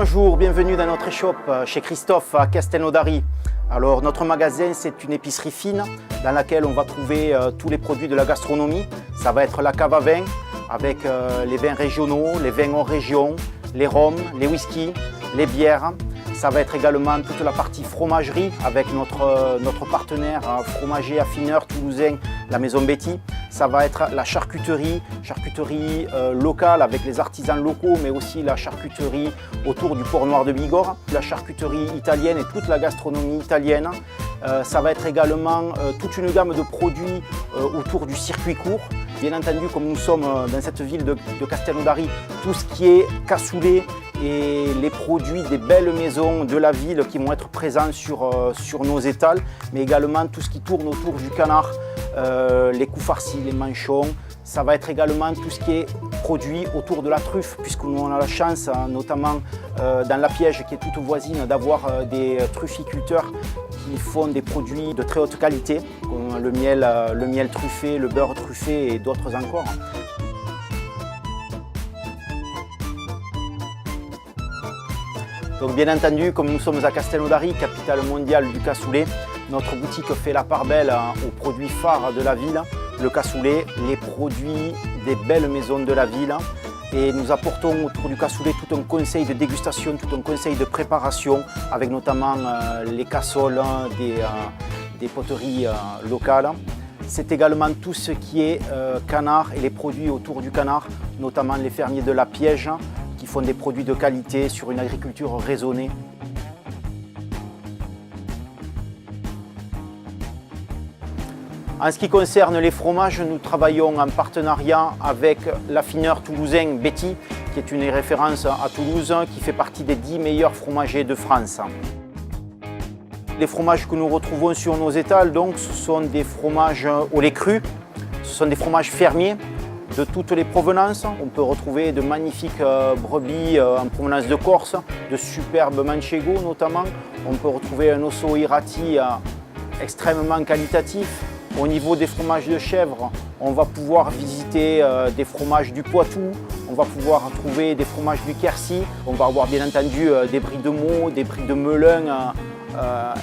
Bonjour, bienvenue dans notre shop chez Christophe à Castelnaudary. Alors notre magasin, c'est une épicerie fine dans laquelle on va trouver tous les produits de la gastronomie. Ça va être la cave à vin avec les vins régionaux, les vins hors région, les rhums, les whiskies, les bières. Ça va être également toute la partie fromagerie avec notre partenaire fromager affineur toulousain, la Maison Betty. Ça va être la charcuterie locale avec les artisans locaux, mais aussi la charcuterie autour du port noir de Bigorre, la charcuterie italienne et toute la gastronomie italienne. Ça va être également toute une gamme de produits autour du circuit court. Bien entendu, comme nous sommes dans cette ville de Castelnaudary, tout ce qui est cassoulet et les produits des belles maisons de la ville qui vont être présents sur nos étals, mais également tout ce qui tourne autour du canard, les coups farcis, les manchons. Ça va être également tout ce qui est produit autour de la truffe, puisque nous on a la chance, notamment dans la Piège, qui est toute voisine, d'avoir des trufficulteurs qui font des produits de très haute qualité, comme le miel truffé, le beurre truffé et d'autres encore. Donc bien entendu, comme nous sommes à Castelnaudary, capitale mondiale du cassoulet, notre boutique fait la part belle aux produits phares de la ville, le cassoulet, les produits des belles maisons de la ville. Et nous apportons autour du cassoulet tout un conseil de dégustation, tout un conseil de préparation, avec notamment les cassoles des poteries locales. C'est également tout ce qui est canard et les produits autour du canard, notamment les fermiers de la Piège, qui font des produits de qualité sur une agriculture raisonnée. En ce qui concerne les fromages, nous travaillons en partenariat avec l'affineur toulousain Betty, qui est une référence à Toulouse, qui fait partie des 10 meilleurs fromagers de France. Les fromages que nous retrouvons sur nos étals, donc, ce sont des fromages au lait cru, ce sont des fromages fermiers de toutes les provenances. On peut retrouver de magnifiques brebis en provenance de Corse, de superbes manchego notamment. On peut retrouver un osso irati extrêmement qualitatif. Au niveau des fromages de chèvre, on va pouvoir visiter des fromages du Poitou, on va pouvoir trouver des fromages du Quercy, on va avoir bien entendu des brie de Meaux, des brie de Melun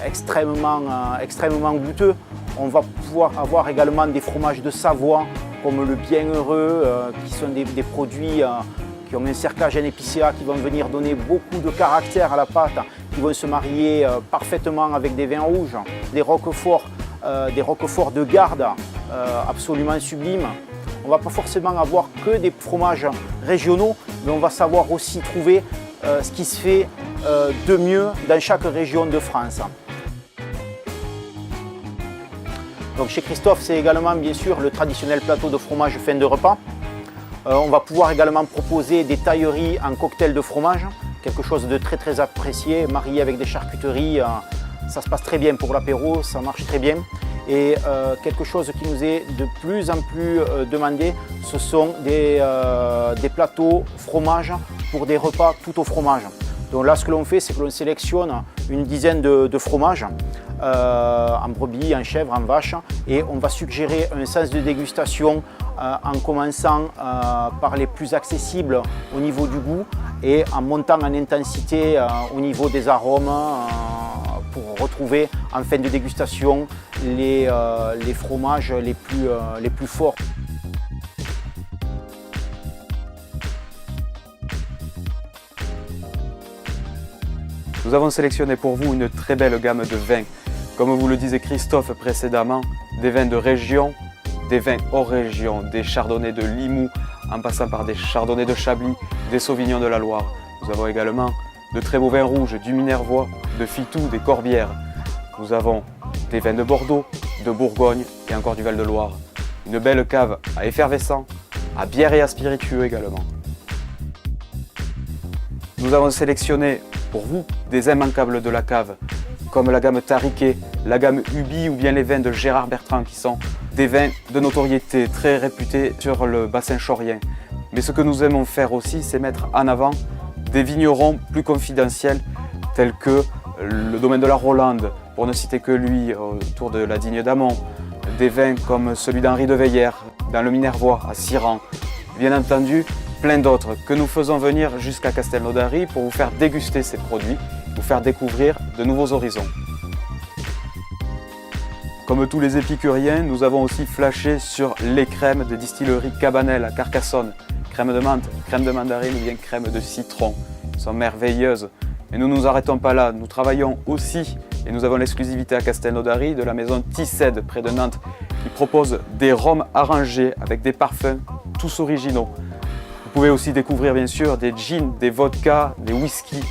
extrêmement goûteux. On va pouvoir avoir également des fromages de Savoie, comme le Bienheureux, qui sont des produits qui ont un cerclage en épicéa, qui vont venir donner beaucoup de caractère à la pâte, qui vont se marier parfaitement avec des vins rouges, des roqueforts de garde absolument sublimes. On ne va pas forcément avoir que des fromages régionaux, mais on va savoir aussi trouver ce qui se fait de mieux dans chaque région de France. Donc chez Christophe, c'est également bien sûr le traditionnel plateau de fromage fin de repas. On va pouvoir également proposer des tailleries en cocktail de fromage, quelque chose de très apprécié, marié avec des charcuteries. Ça se passe très bien pour l'apéro, ça marche très bien. Et quelque chose qui nous est de plus en plus demandé, ce sont des plateaux fromage pour des repas tout au fromage. Donc là, ce que l'on fait, c'est que l'on sélectionne une dizaine de fromages en brebis, en chèvre, en vache, et on va suggérer un sens de dégustation en commençant par les plus accessibles au niveau du goût et en montant en intensité au niveau des arômes pour retrouver en fin de dégustation les fromages les plus forts. Nous avons sélectionné pour vous une très belle gamme de vins. Comme vous le disait Christophe précédemment, des vins de région, des vins hors région, des chardonnays de Limoux, en passant par des chardonnays de Chablis, des sauvignons de la Loire. Nous avons également de très beaux vins rouges, du Minervois, de Fitou, des Corbières. Nous avons des vins de Bordeaux, de Bourgogne et encore du Val-de-Loire. Une belle cave à effervescent, à bière et à spiritueux également. Nous avons sélectionné pour vous des immanquables de la cave, comme la gamme Tariquet, la gamme Ubi ou bien les vins de Gérard Bertrand, qui sont des vins de notoriété très réputés sur le bassin chaurien. Mais ce que nous aimons faire aussi, c'est mettre en avant des vignerons plus confidentiels, tels que le domaine de la Rolande, pour ne citer que lui, autour de la Digne d'Amont, des vins comme celui d'Henri de Veillère, dans le Minervois, à Siran. Bien entendu, plein d'autres que nous faisons venir jusqu'à Castelnaudary pour vous faire déguster ces produits, vous faire découvrir de nouveaux horizons. Comme tous les épicuriens, nous avons aussi flashé sur les crèmes de distillerie Cabanel à Carcassonne. Crème de menthe, crème de mandarine ou bien crème de citron. Elles sont merveilleuses. Mais nous ne nous arrêtons pas là. Nous travaillons aussi, et nous avons l'exclusivité à Castelnaudary, de la maison Tissed près de Nantes, qui propose des rhums arrangés avec des parfums tous originaux. Vous pouvez aussi découvrir bien sûr des gins, des vodkas, des whiskies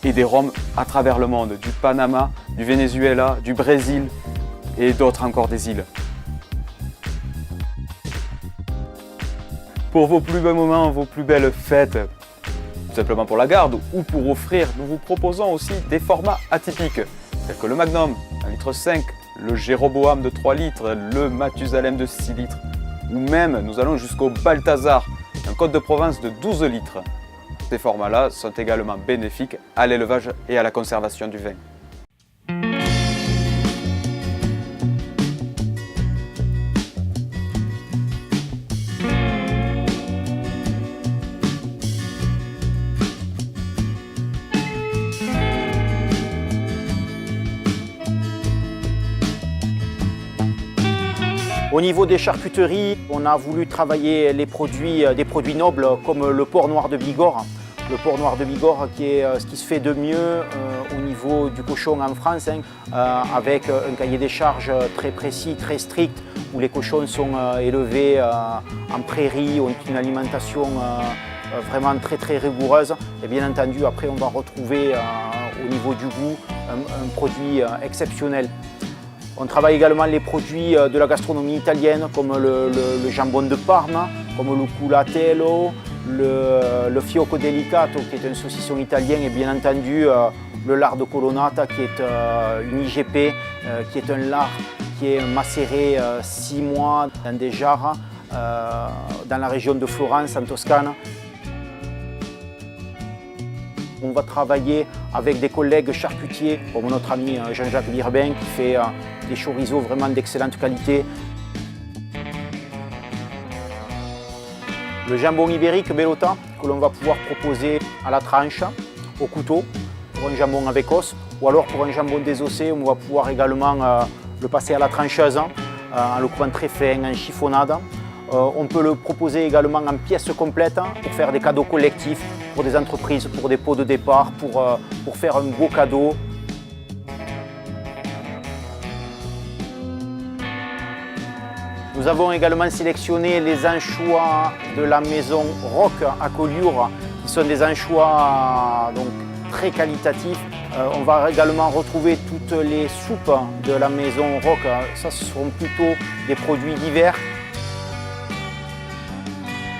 et des rhums à travers le monde, du Panama, du Venezuela, du Brésil et d'autres encore des îles. Pour vos plus beaux moments, vos plus belles fêtes, tout simplement pour la garde ou pour offrir, nous vous proposons aussi des formats atypiques, tels que le Magnum, 1,5 litre, le Jéroboam de 3 litres, le Mathusalem de 6 litres, ou même nous allons jusqu'au Balthazar, un Côte de Provence de 12 litres. Ces formats-là sont également bénéfiques à l'élevage et à la conservation du vin. Au niveau des charcuteries, on a voulu travailler des produits nobles comme le porc noir de Bigorre. Le porc noir de Bigorre qui est ce qui se fait de mieux au niveau du cochon en France, avec un cahier des charges très précis, très strict, où les cochons sont élevés en prairie, ont une alimentation vraiment très rigoureuse. Et bien entendu, après on va retrouver au niveau du goût un produit exceptionnel. On travaille également les produits de la gastronomie italienne comme le jambon de Parme, comme le culatello, le fiocco delicato qui est un saucisson italien et bien entendu le lard de colonnata qui est une IGP, qui est un lard qui est macéré 6 mois dans des jarres dans la région de Florence en Toscane. On va travailler avec des collègues charcutiers, comme notre ami Jean-Jacques Birbin, qui fait des chorizo vraiment d'excellente qualité. Le jambon ibérique Bellota, que l'on va pouvoir proposer à la tranche, au couteau, pour un jambon avec os, ou alors pour un jambon désossé, on va pouvoir également le passer à la trancheuse, en le coupant très fin, en chiffonnade. On peut le proposer également en pièces complètes pour faire des cadeaux collectifs pour des entreprises, pour des pots de départ, pour faire un beau cadeau. Nous avons également sélectionné les anchois de la maison Roc à Collioure, qui sont des anchois donc, très qualitatifs. On va également retrouver toutes les soupes de la maison Roc. Ça, ce seront plutôt des produits d'hiver.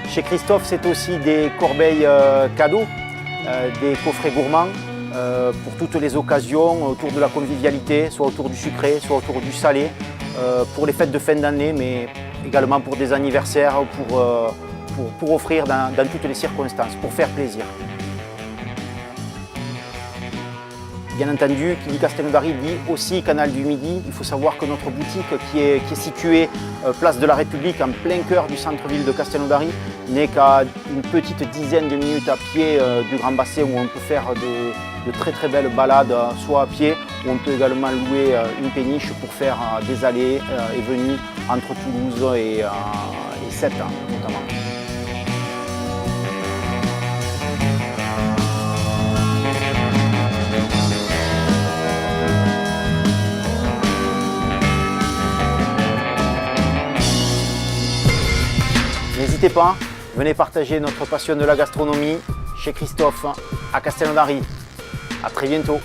Chez Christophe, c'est aussi des corbeilles cadeaux, des coffrets gourmands pour toutes les occasions, autour de la convivialité, soit autour du sucré, soit autour du salé, pour les fêtes de fin d'année, mais également pour des anniversaires, pour offrir dans toutes les circonstances, pour faire plaisir. Bien entendu, qui dit Castelnaudary dit aussi Canal du Midi. Il faut savoir que notre boutique, qui est située place de la République, en plein cœur du centre-ville de Castelnaudary, n'est qu'à une petite dizaine de minutes à pied du Grand Bassin, où on peut faire de très belles balades, soit à pied, ou on peut également louer une péniche pour faire des allées et venues entre Toulouse et Sète notamment. N'hésitez pas, venez partager notre passion de la gastronomie chez Christophe à Castelnaudary. À très bientôt.